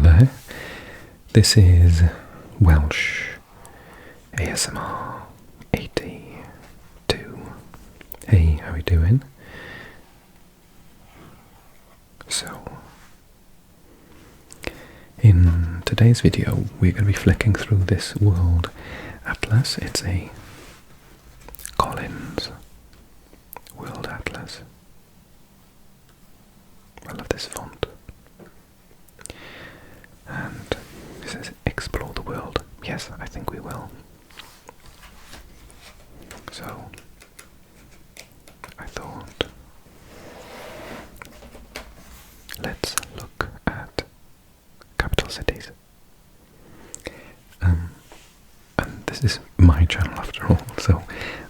there. This is Welsh ASMR 82. Hey, how we doing? So, in today's video, we're going to be flicking through this world atlas. It's a Collins World Atlas. I love this font. And it says explore the world. Yes, I think we will. So I thought, let's look at capital cities. And this is my channel after all, so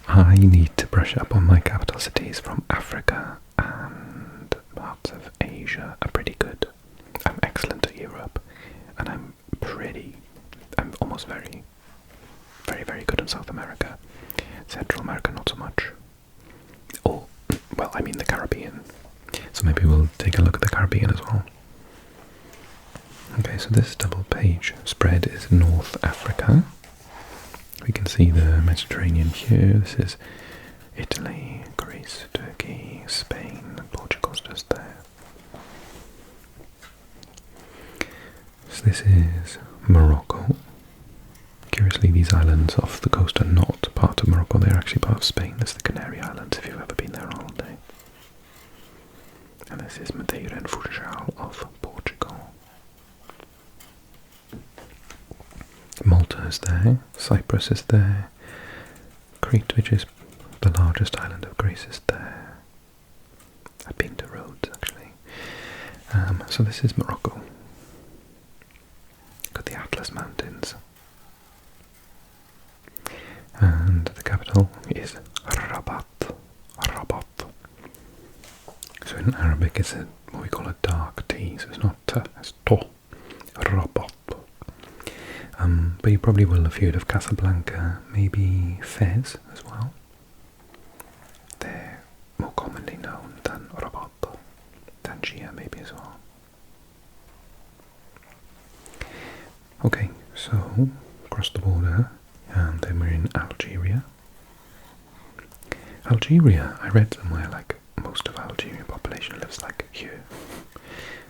I need to brush up on my capital cities from Africa, and parts of Asia are pretty good. I'm excellent at Europe, and I'm almost very good in South America. Central America, not so much. Or, well, I mean the Caribbean. So maybe we'll take a look at the Caribbean as well. Okay, so this double page spread is North Africa. We can see the Mediterranean here. This is Italy, Greece, Turkey, Spain, Portugal's just there. So this is Morocco. Curiously, these islands off the coast are not part of Morocco, they're actually part of Spain. This is the Canary Islands, if you've ever been there on holiday. And this is Madeira and Funchal of Portugal. Malta is there, Cyprus is there, Crete, which is the largest island of Greece, is there. I've been to Rhodes, actually. So this is Morocco. Got the Atlas Mountains. And the capital is Rabat. Rabat. So in Arabic it's what we call a dark T, so it's not T, it's To. Rabat. But you probably will have heard of Casablanca, maybe Fez as well. They're more commonly known than Rabat. Tangier maybe as well. Okay, so across the border, and then we're in Algeria. Algeria, I read somewhere like most of Algerian population lives like here,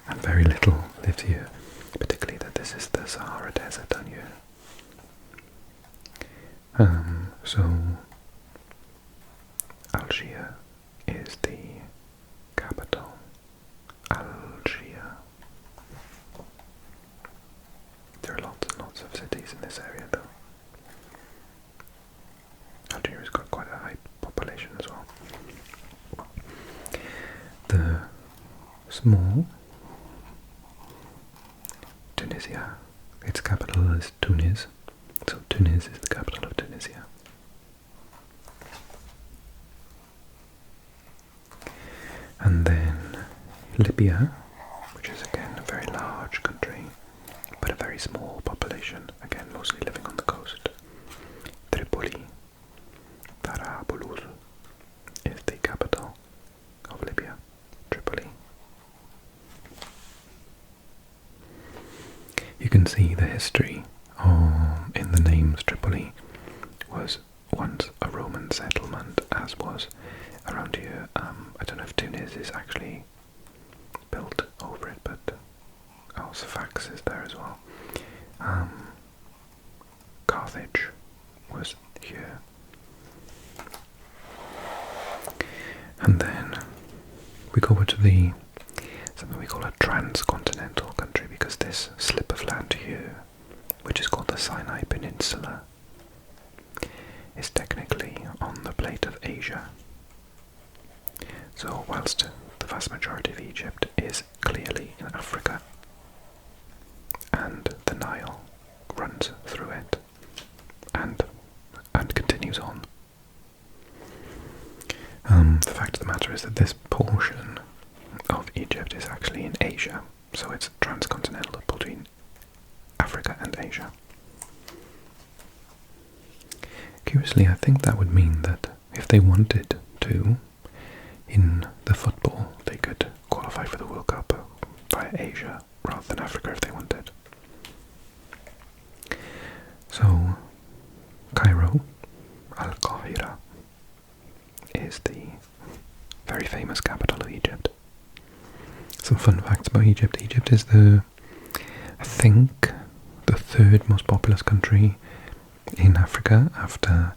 and very little lives here, particularly that this is the Sahara Desert down here. So Algiers is the capital. Algiers. There are lots and lots of cities in this area though. Algeria's got quite a high population as well. The small Tunisia, its capital is Tunis, so Tunis is the capital of Tunisia. And then Libya, which is again a very large country, but a very small population, again mostly living on the coast. Tripoli, Tarabulus, is the capital of Libya, Tripoli. You can see the history in the names. Tripoli was once a Roman settlement, as was around here. I don't know if Tunis is actually built over it, but Sfax is there as well. Carthage was here. And then we go over to something we call a transcontinental country, because this slip of land here, which is called the Sinai Peninsula, is technically on the plate of Asia. So whilst the vast majority of Egypt is clearly in Africa, and the Nile runs through it and continues on, the fact of the matter is that this portion of Egypt is actually in Asia, so it's transcontinental between Africa and Asia. Curiously, I think that would mean that if they wanted to, in the football, they could qualify for the World Cup via Asia rather than Africa if they wanted. So, Cairo, Al-Qahira, is the very famous capital of Egypt. Some fun facts about Egypt. Egypt is I think, the third most populous country in Africa after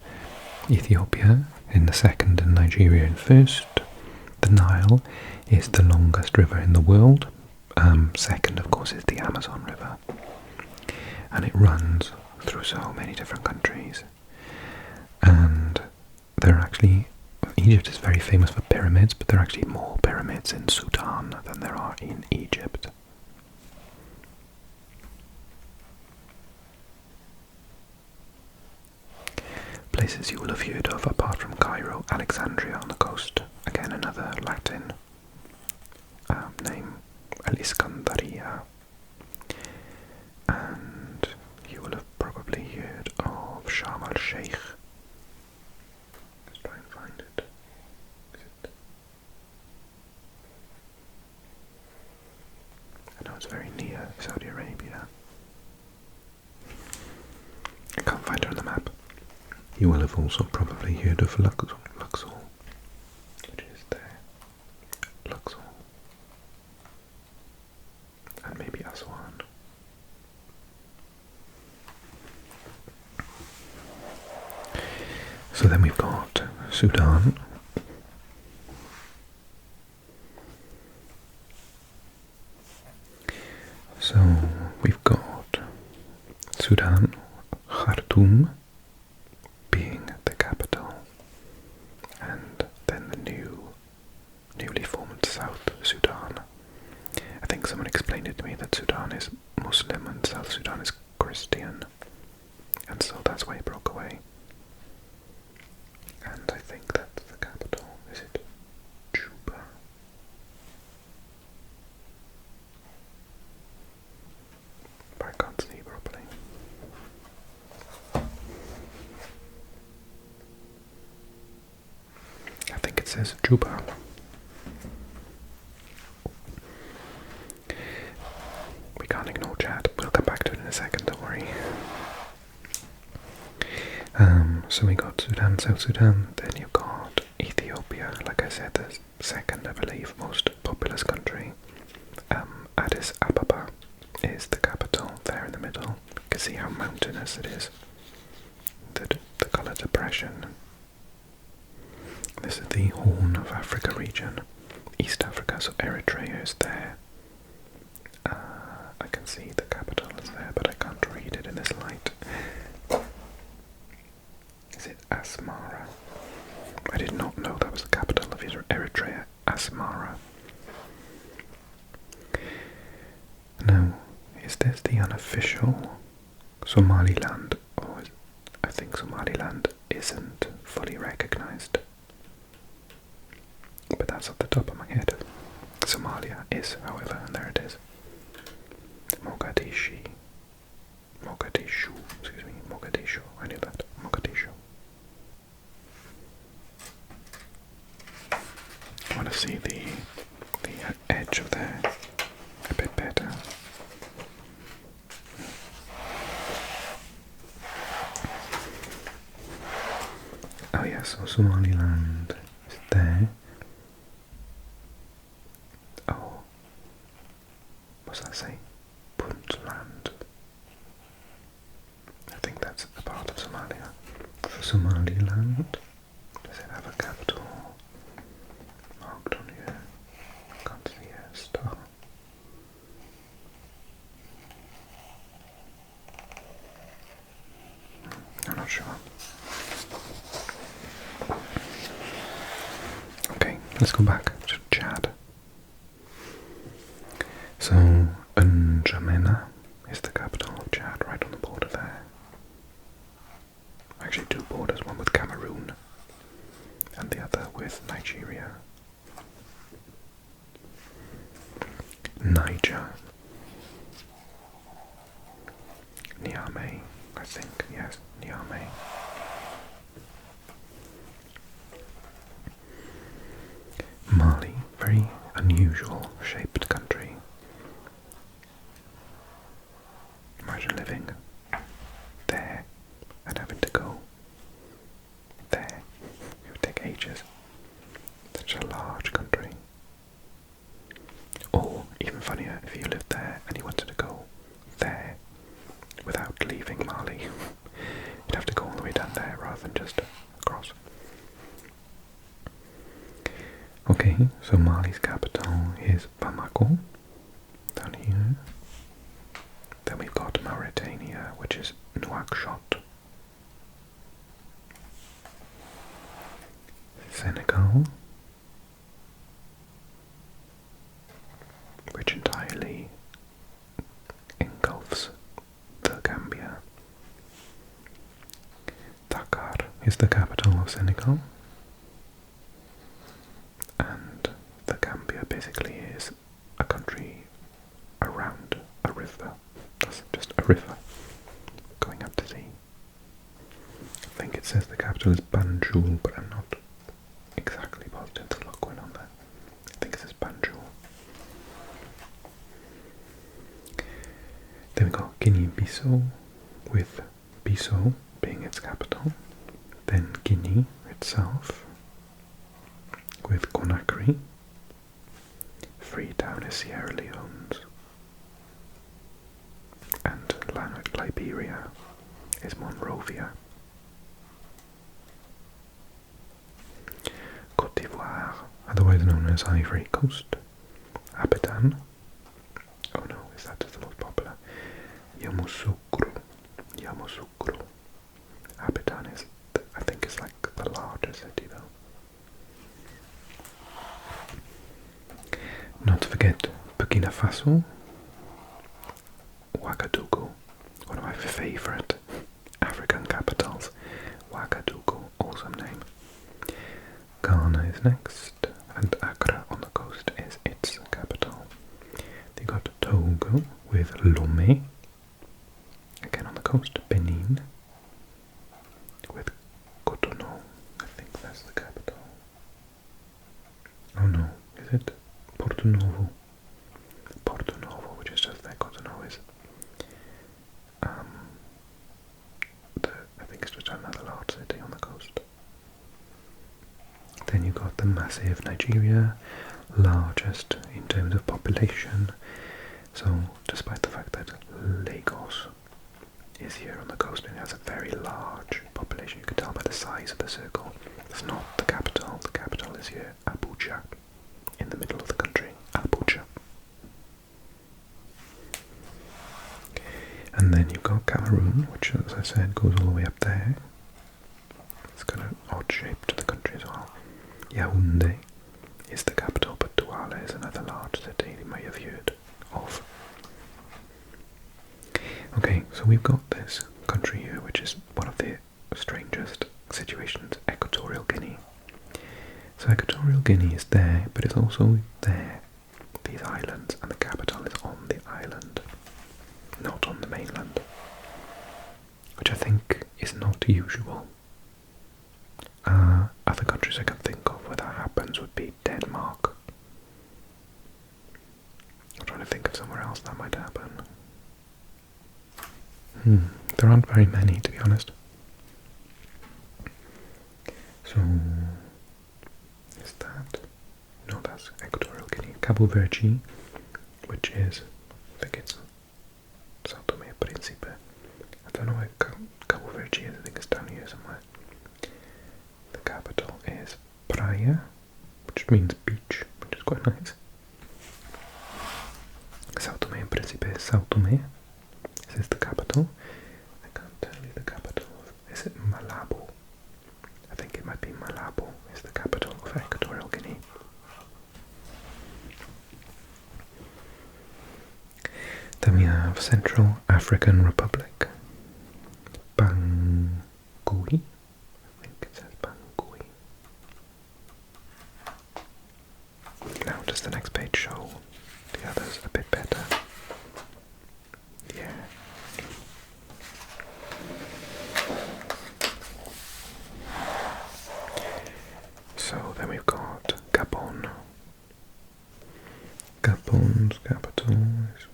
Ethiopia in the second and Nigeria in first. The Nile is the longest river in the world. Second, of course, is the Amazon River. And it runs through so many different countries. And there are actually, Egypt is very famous for pyramids, but there are actually more pyramids in Sudan than there are in Egypt. Places you will have heard of apart from Cairo: Alexandria on the coast, again another Latin name, Al-Iskandariya. And you will have probably heard of Sharm el-Sheikh. Let's try and find it. I know it's very near Saudi Arabia. I can't find it on the map. You will have also probably heard of Luxor, which is there. Luxor. And maybe Aswan. So then we've got Sudan. So we've got Sudan, Khartoum being the capital, and then the newly formed South Sudan. I think someone explained it to me that Sudan is Muslim and South Sudan is Christian, and so that's why it broke away. And I think that's the capital. Is it Juba? But I can't see properly. I think it says Juba. We can't ignore chat. We'll come back to it in a second, don't worry. So we got Sudan, South Sudan, then you've got Ethiopia, like I said, the second, I believe, most populous country. Addis Ababa is the capital, there in the middle. You can see how mountainous it is. The colour depression. This is the Horn of Africa region, East Africa, so Eritrea is there. I can see the capital is there, but I can't read it in this light. Is it Asmara? I did not know that was the capital of Eritrea, Asmara. Now, is this the unofficial Somaliland? Or I think Somaliland isn't fully recognised. But that's off the top of my head. Somalia is, however, and there it is. Mogadishu, I knew that, Mogadishu. I want to see the edge of there a bit better. Oh yes, so Somaliland is there. Oh, what's that say? Puntland. I think that's a part of Somalia. For Somaliland, does it have a capital marked on here? I can't see a star. I'm not sure. Okay, let's go back to Chad. So, N'Djamena is the capital of Chad, right on the border there. Actually, two borders, one with Cameroon and the other with Nigeria. Niger. Niamey, I think, yes, Niamey. Mali, very unusual shaped country. imagine living there and having to go there. It would take ages. Such a large country. Or, even funnier, if you lived there and you wanted to go there without leaving Mali, you'd have to go all the way down there rather than just across. Okay, so Mali's capital is Bamako, down here. Then we've got Mauritania, which is Nouakchott. Senegal, which entirely engulfs the Gambia. Dakar is the capital of Senegal. And the Gambia basically is a country around a river. That's just a river going out to sea. I think it says the capital is Banjul, but I'm not exactly positive. There's a lot going on there. I think it says Banjul. Then we got Guinea-Bissau, with Bissau being its capital. Then Guinea itself, with Conakry. Freetown is Sierra Leone's. And Liberia is Monrovia. Côte d'Ivoire, otherwise known as Ivory Coast. Abidjan. Oh no, is that just the most popular? Yamoussoukro. Yamoussoukro. Abidjan is, I think, is like the largest city though. Not to forget Burkina Faso. Ouagadougou, one of my favourite African capitals. Ouagadougou, awesome name. Ghana is next, and Accra on the coast is its capital. They got Togo with Lomé, again on the coast. Benin with Cotonou, I think that's the capital. Oh no, is it? Porto Novo. Porto Novo, which is just there. Cotonou is I think it's just another large city on the coast. Then you've got the massive Nigeria, largest in terms of population. So despite the fact that Lagos is here on the coast and it has a very large population, you can tell by the size of the circle. It's not the capital. The capital is here, Abuja, in the middle of the country. Abuja. And then you've got Cameroon, which, as I said, goes all the way up there. It's got an odd shape to the country as well. Yaoundé is the capital, but Douala is another large city you may have heard of. Okay, so we've got this country here, which is one of the strangest situations, Equatorial Guinea. So Equatorial Guinea is there, but it's also there, these islands, and the capital is on the island, not on the mainland, which I think is not usual. Other countries I can think of where that happens would be Denmark. I'm trying to think of somewhere else that might happen. There aren't very many, to be honest. So, is that? No, that's Equatorial Guinea. Cabo Verde, which is, I think it's Sao Tome and Principe. I don't know where Cabo Verde is, I think it's down here somewhere. The capital is Praia, which means beach, which is quite nice. Sao Tome and Principe is Sao Tome. This is the capital. I can't tell you the capital of, is it Malabo? I think it might be Malabo is the capital of Equatorial Guinea. Then we have Central African Republic. Bangui. I think it says Bangui. Now does the next page show the others a bit better? Yeah. So then we've got Gabon. Gabon's capital is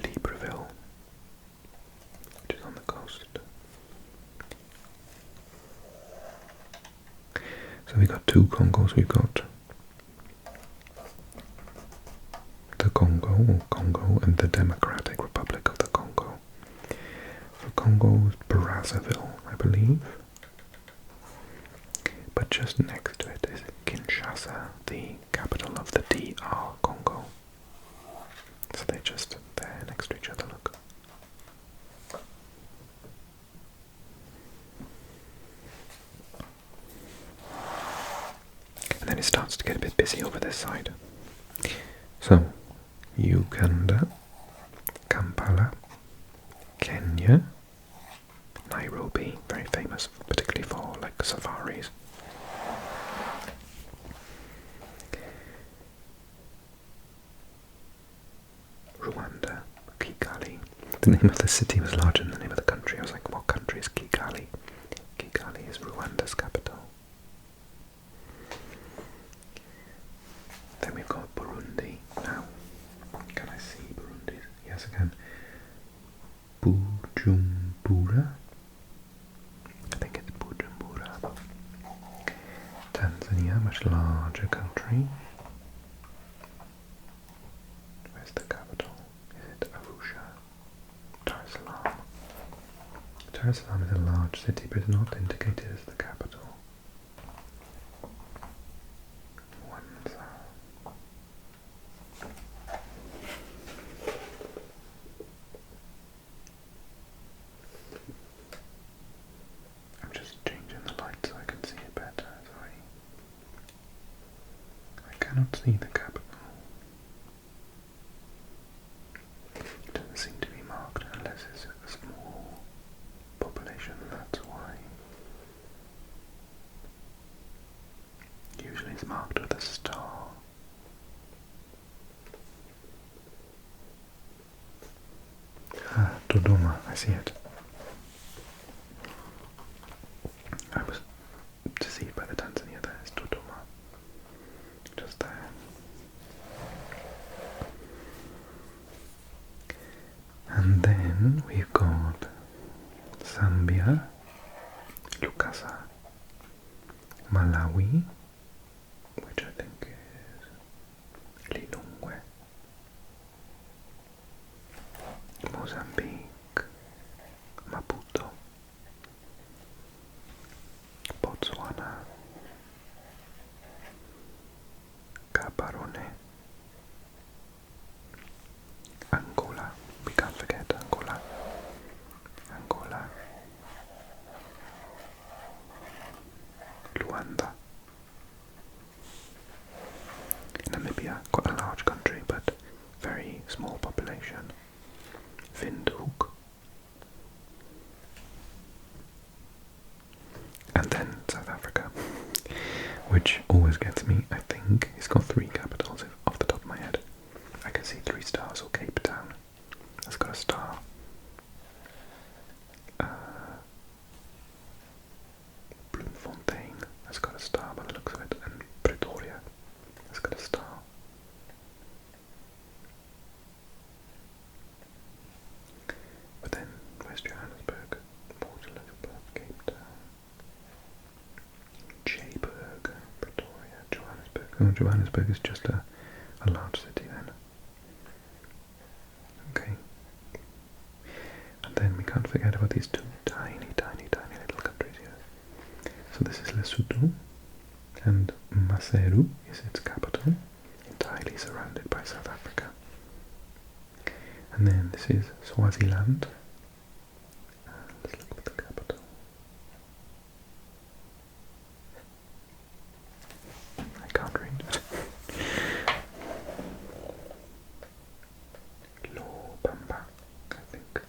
Libreville. So we got two Congos. We've got the Congo, and the Democratic Republic of the Congo. So Congo is Brazzaville, I believe. But just next to it is Kinshasa, the capital of the DR Congo. So they're just there next to each other, look. And then it starts to get a bit busy over this side. So, Uganda, Kampala, Kenya, Nairobi, very famous, particularly for like safaris. Rwanda, Kigali. The name of the city was larger than the name of the country. I was like, what country is Kigali? Kigali is Rwanda's capital. Then we've got Burundi. Now, can I see Burundi? Yes, I can. Bujumbura. I think it's Bujumbura. Tanzania, much larger country. Where's the capital? Is it Arusha? Dar es Salaam. Dar es Salaam is a large city, but it's not indicated as the capital. I'm just changing the light so I can see it better, sorry. I cannot see the capital. It doesn't seem to be marked unless it's a small population, that's why. Usually it's marked with a star. Ah, Dodoma, I see it. I was deceived by the Tanzania there, it's Dodoma. Just there. And then we've got Zambia, Lukasa, Malawi, which I think is Lilongwe, Mozambique, Maputo, Botswana, Gaborone, Angola, we can't forget Angola, Luanda, Namibia, quite a large country but very small population, Windhoek, and then South Africa, which always gets me. I think it's got 3 capitals off the top of my head. I can see 3 stars, or Cape Town, that's got a star. Bloemfontein, that's got a star by the looks of it, and Pretoria, that's got a star. But then, where's Johannesburg? Port Elizabeth, Cape Town, Joburg, Pretoria, Johannesburg. Oh, Johannesburg is just a large city then. Okay. And then we can't forget about these 2 tiny little countries here. So this is Lesotho, and Maseru is its capital, entirely surrounded by South Africa. And then this is Swaziland. Let's look for the capital. I can't read it. Lobamba, I think.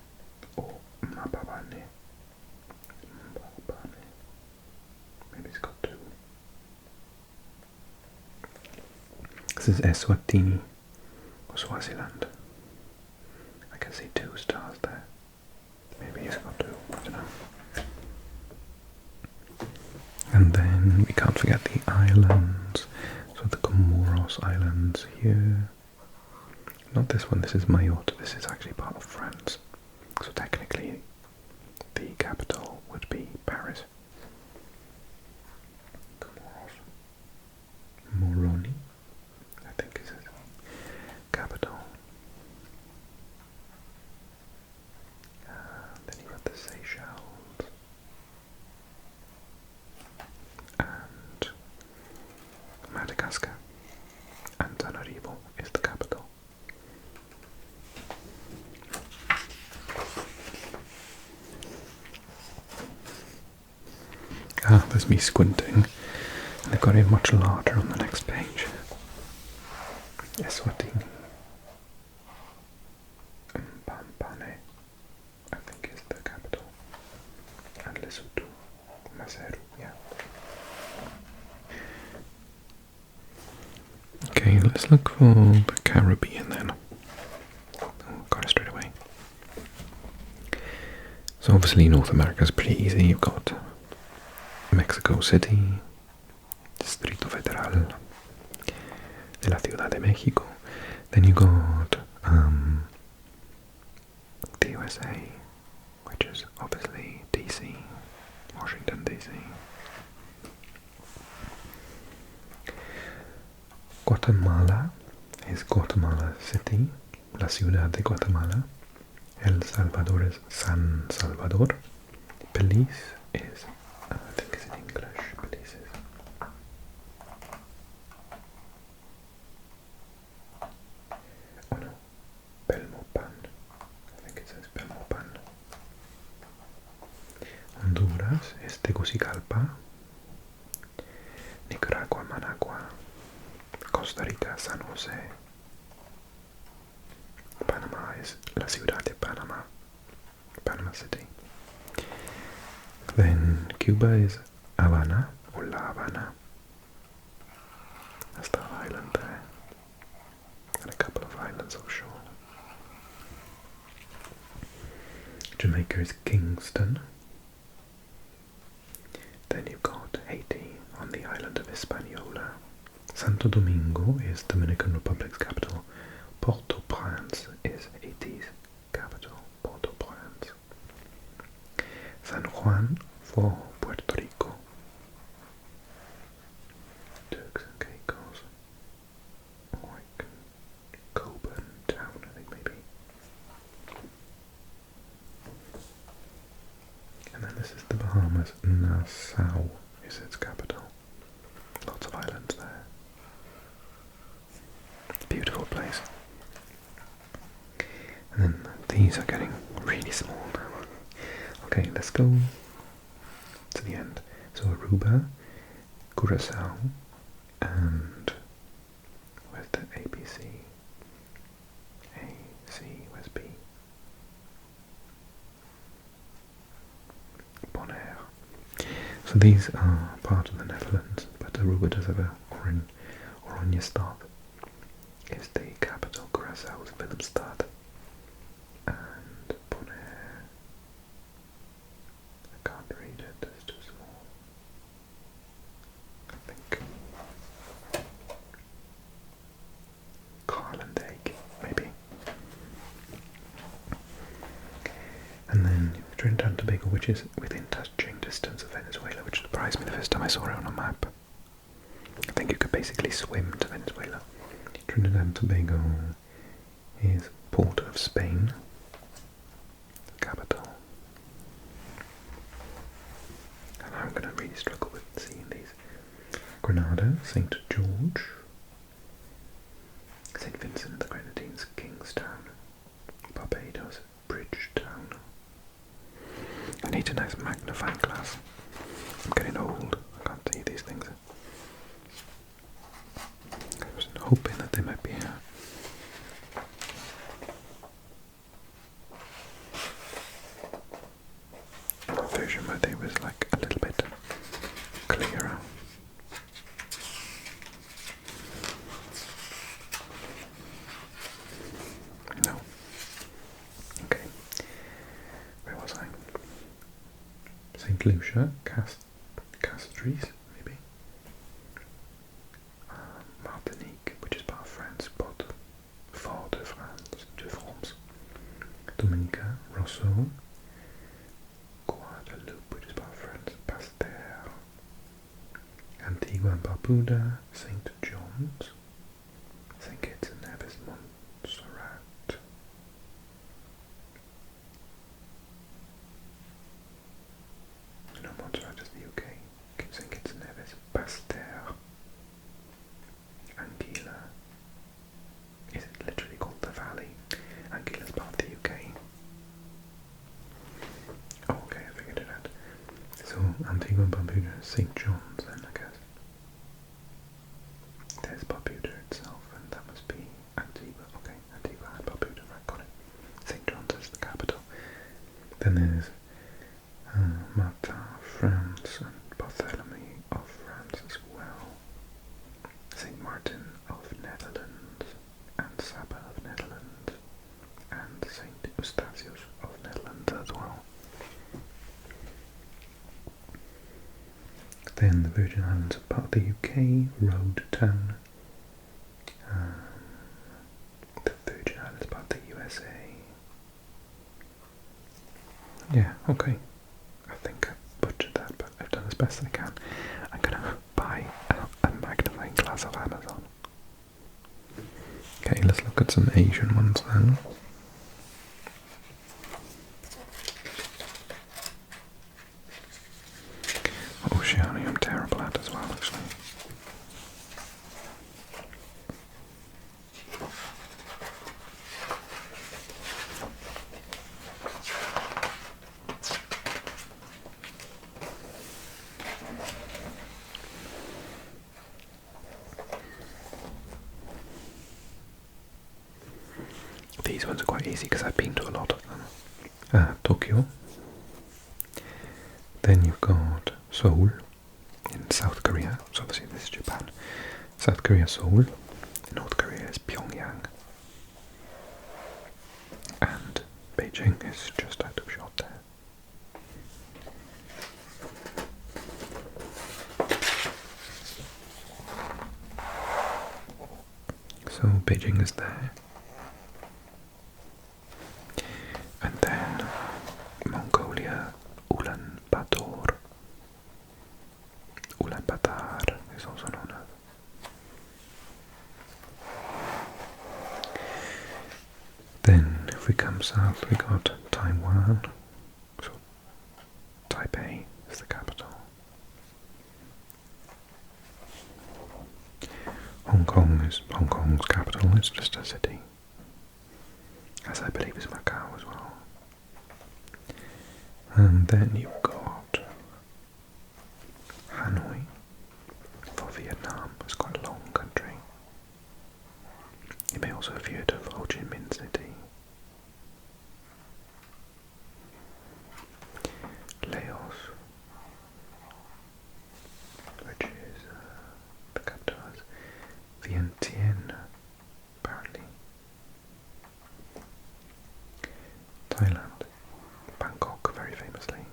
Or Mbabane. Maybe it's got 2. This is Eswatini, or Swaziland. I can see 2 stars there. Maybe he's got 2, I don't know. And then we can't forget the islands. So the Comoros Islands here. Not this one, this is Mayotte. This is actually part of France. So technically the capital would be Paris. Comoros. There's me squinting, and they've got it much larger on the next page. Eswatini. Mpampane, I think is the capital. And Lesotho. Maseru, yeah. Okay, let's look for the Caribbean then. Oh, got it straight away. So obviously North America is pretty easy. You've got Mexico City, Distrito Federal de la Ciudad de México. Then you got the USA, which is obviously DC, Washington DC. Guatemala is Guatemala City, la Ciudad de Guatemala. El Salvador is San Salvador. Belize is, I think it's in English, Belize is. Oh no, Belmopan. I think it says Belmopan. Honduras is Tegucigalpa. Nicaragua, Managua. Costa Rica, San Jose. Panama is la Ciudad de Panama, Panama City. Then Cuba is Havana, or La Habana. That's that island there. And a couple of islands offshore. Jamaica is Kingston. Then you've got Haiti on the island of Hispaniola. Santo Domingo is Dominican Republic's capital. Port-au-Prince is Haiti's capital. Port-au-Prince. San Juan for Puerto Rico. Turks and Caicos. Or like Coburn town, I think maybe. And then this is the Bahamas. Nassau is its capital. Lots of islands there. Beautiful place. And then these are getting really small now. Okay, let's go to the end. So Aruba, Curacao, and where's the ABC? AC, where's B? Bonaire. So these are part of the Netherlands, but Aruba does have a Oranjestad. Is the capital. Curacao is Willemstad. And Bonaire, I can't read it, it's too small. I think Carlandegg, maybe. And then Trinidad and Tobago, which is within touching distance of Venezuela, which surprised me the first time I saw it on a map. I think you could basically swim to Venezuela. Trinidad and Tobago is Port of Spain, capital. And I'm going to really struggle with seeing these. Grenada, St. George, St. Vincent and the Grenadines, Kingstown, Barbados, Bridgetown. I need a nice magnifying glass. I'm getting old, I can't see these things. I was hoping that they might be here. A version where they was like a little bit clearer. No. Okay. Where was I? St. Lucia, Castries, maybe. Martinique, which is part of France, Fort de France. Dominica, Rousseau. Guadeloupe, which is part of France, Pasteur. Antigua and Barbuda, St. John's. St. Kitts and Nevis, Montserrat. No, Montserrat is the UK. St. Kitts and Nevis, Pasteur. Anguilla. Is it literally called the Valley? Anguilla is part of the UK. Oh, okay, I figured it out. So, Antigua and Barbuda St. John's then, I guess. There's Barbuda itself, and that must be Antigua. Okay, Antigua and Barbuda, right, got it. St. John's is the capital. Then there's Malta, France, and Barthélemy of France as well. St. Martin of Netherlands, and Saba of Netherlands, and St. Eustatius of Netherlands as well. Then the Virgin Islands are part of the UK, road town. The Virgin Islands are part of the USA. Yeah, okay. I think I butchered that, but I've done as best I can. I'm gonna buy a magnifying glass of Amazon. Okay, let's look at some Asian ones then. Oceania I'm terrible at as well, actually. These ones are quite easy because I've been to a lot of them. Tokyo. Then you've got Seoul in South Korea. So obviously this is Japan. South Korea, Seoul. North Korea is Pyongyang. And Beijing is just out of shot there. So Beijing is there. And then Mongolia, Ulaanbaatar. Ulaanbaatar is also known as. Then if we come south we got Taiwan. So Taipei is the capital. Hong Kong's capital, it's just a city. As I believe is Macau as well. And then you've got Hanoi for Vietnam. It's quite a long country. You may also have heard of Ho Chi Minh City. Laos, which is the capital is Vientiane, apparently. Thailand, Bangkok, very famously.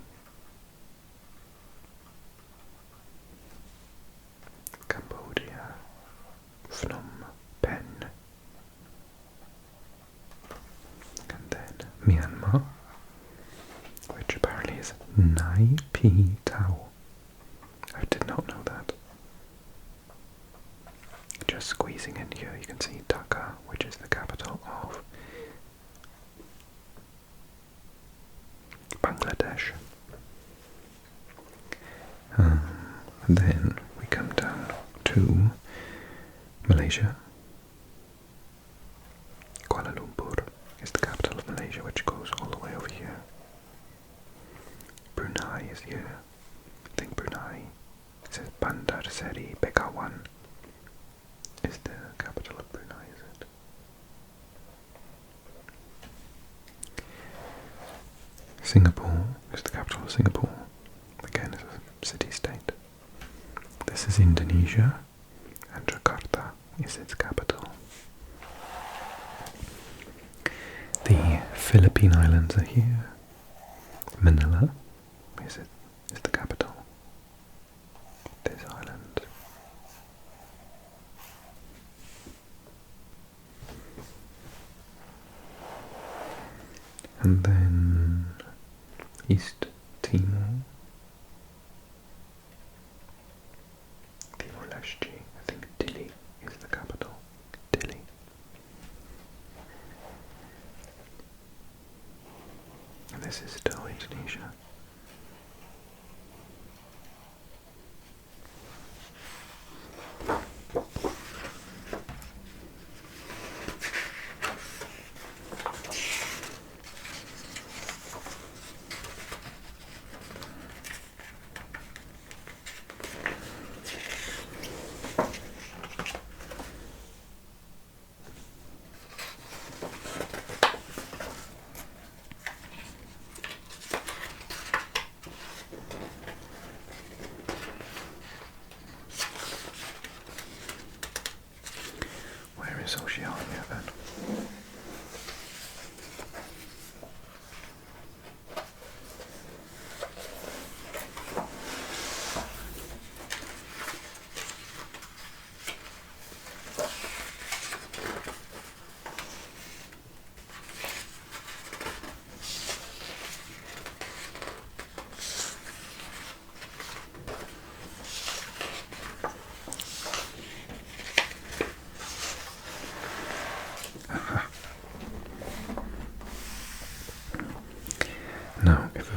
Cambodia, Phnom Penh. And then Myanmar, which apparently is Nai Pi Tao. I did not know that. Just squeezing in here, you can see Dhaka, which is the capital of Bangladesh. And then we come down to Malaysia. Kuala Lumpur is the capital of Malaysia, which goes all the way over here. Brunei is here. I think Brunei, it says Bandar Seri Begawan is the capital of Brunei, is it? Singapore is the capital of Singapore. Again, it's a city-state. This is Indonesia, and Jakarta is its capital. The Philippine Islands are here. Manila is the capital. This island. And then East Timor. Timor-Leste, I think Dili is the capital. Dili. And this is still Indonesia.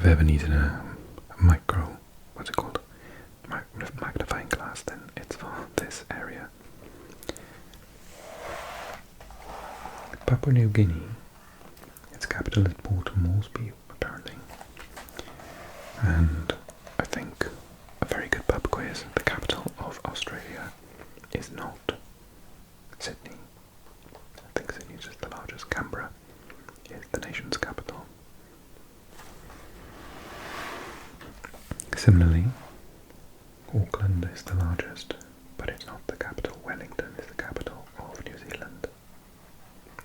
ever needed a micro, what's it called? Magnifying glass, then it's for this area. Papua New Guinea, its capital is Port Moresby, apparently. And I think a very good pub quiz, the capital of Australia is not Sydney. I think Sydney is just the largest. Canberra is the nation's capital. Similarly, Auckland is the largest, but it's not the capital. Wellington is the capital of New Zealand.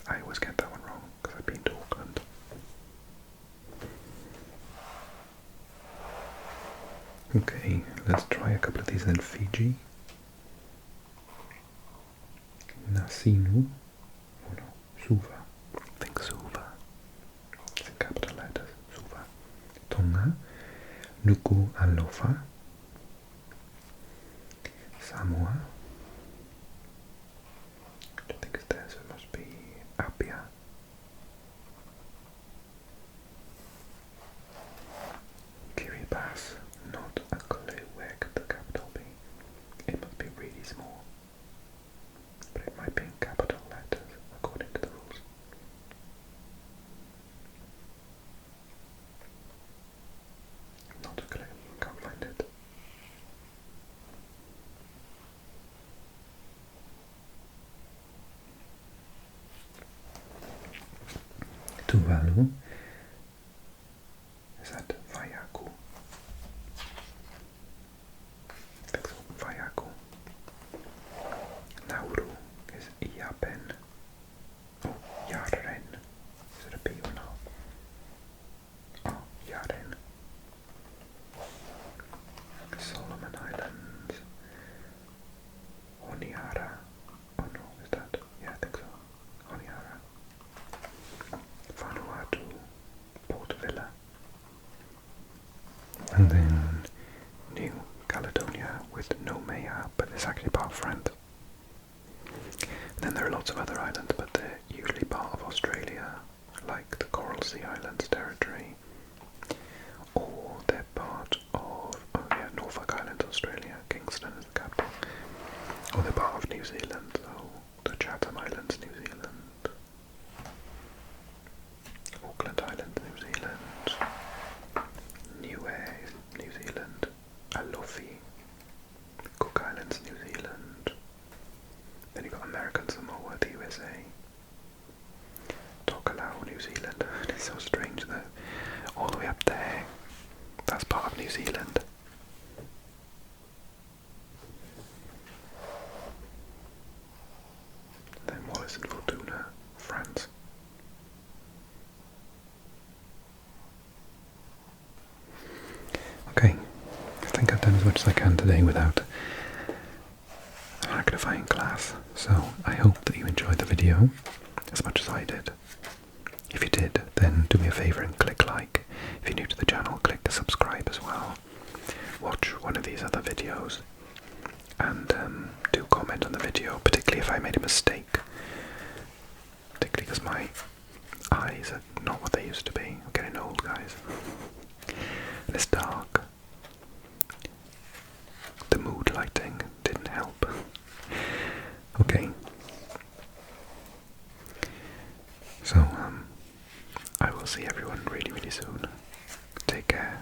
I always get that one wrong because I've been to Auckland. Okay, let's try a couple of these then. Fiji. Nasinu. Oh no, Suva. I think Suva. It's in capital letters. Suva. Tonga. Nuku Alofa. Samoa. I think it's there, so it must be Apia. Kiribati. Not a clue. Where could the capital be? It must be really small. But it might be in capital letters, according to the rules. Not a clue. Can't find it. Tuvalu. Is that Vanuatu? I think so. Vanuatu. Nauru is Yapen. Oh, Yaren. Is it a P or no? Oh, Yaren. Solomon Islands. Honiara. Oh no, is that? Yeah, I think so. Honiara. Vanuatu. Port Vila. And then New Caledonia with no Maya, but it's actually part of France. Then there are lots of other islands, but they're usually part of Australia, like the Coral Sea Islands territory, or they're part of, oh yeah, Norfolk Island, Australia, Kingston is the capital, or they're part of New Zealand, so the Chatham Islands, New Zealand, Auckland Island, New Zealand, Niue, New Zealand, Alofi, Cook Islands, New Zealand. Then you've got American Samoa, the USA, Tokelau, New Zealand. It's so strange that all the way up there, that's part of New Zealand. Then Wallis and Futuna, France. Okay, I think I've done as much as I can today without a magnifying glass, so I hope that you enjoyed the video as much as I did. If you did, then do me a favour and click like. If you're new to the channel, click subscribe as well. Watch one of these other videos and do comment on the video, particularly if I made a mistake. Particularly because my eyes are not what they used to be. I'm getting old, guys. And it's dark. The mood lighting didn't help. Okay. So, I will see everyone really, really soon. Take care.